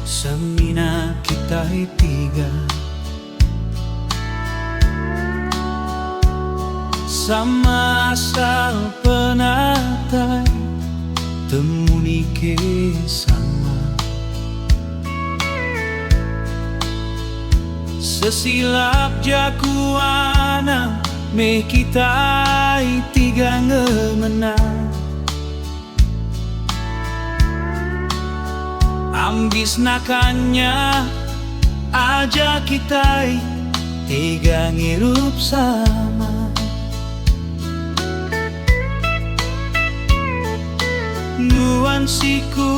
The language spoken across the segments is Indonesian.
Semina kita tiga, sama asal penatai temuni sama. Sesilap jakuana me kita tiga ngemenang. Ambis nakannya aja kita tiga ngirup sama. Nuansiku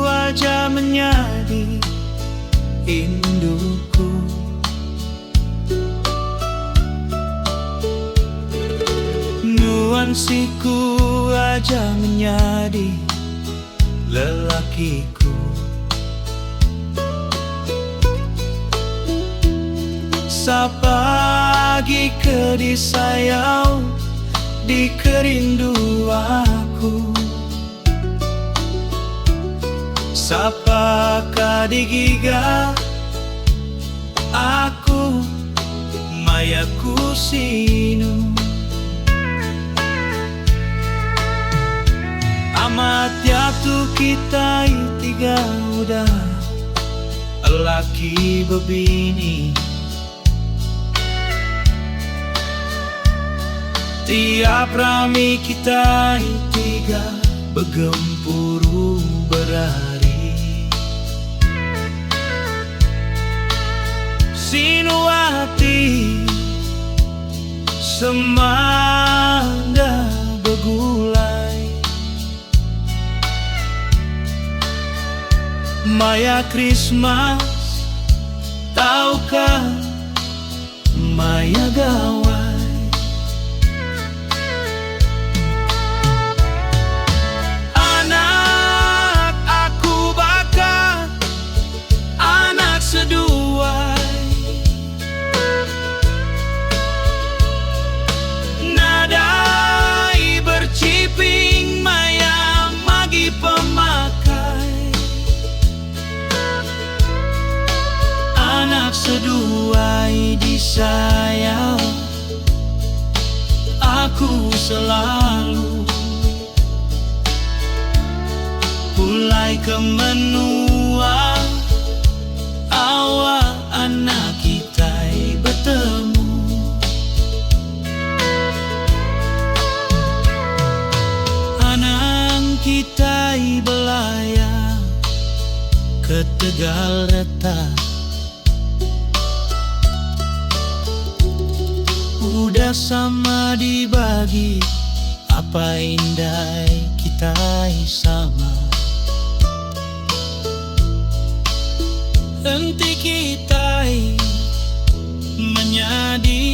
aja menjadi indukku. Nuansiku aja menjadi lelakiku. Sapagi ke disayau di kerindu aku. Sapa kadigiga aku mayaku sinu. Amat jatuh kita tiga udah laki bebini. Tiap rami kita tiga begempuru berhari. Sinuati semanda begulai. Maya Christmas tahukah Maya gawai. Seduai nadai berciping maya magi pemakai. Anak seduai disayang aku selalu. Mulai ke menua awal anak kita bertemu. Anak kita belayar ke Tegal Retak. Udah sama dibagi apa indah kita sama. Henti kita menjadi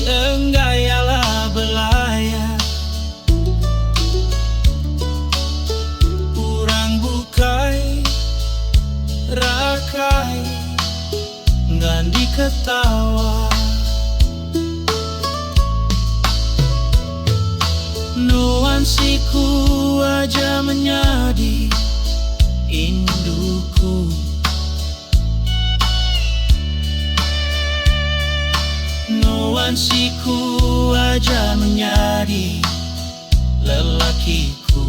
enggayalah belayar. Urang bukai rakai ngandi ketawa. Nuansiku aja menjadi indukku. Nuansiku aja menjadi lelakiku.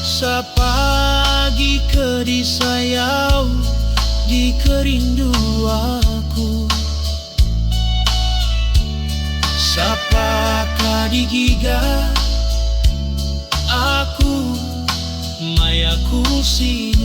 Sapagi ke disayau di kerindu aku. Sapa kadigiga aku mayaku sini.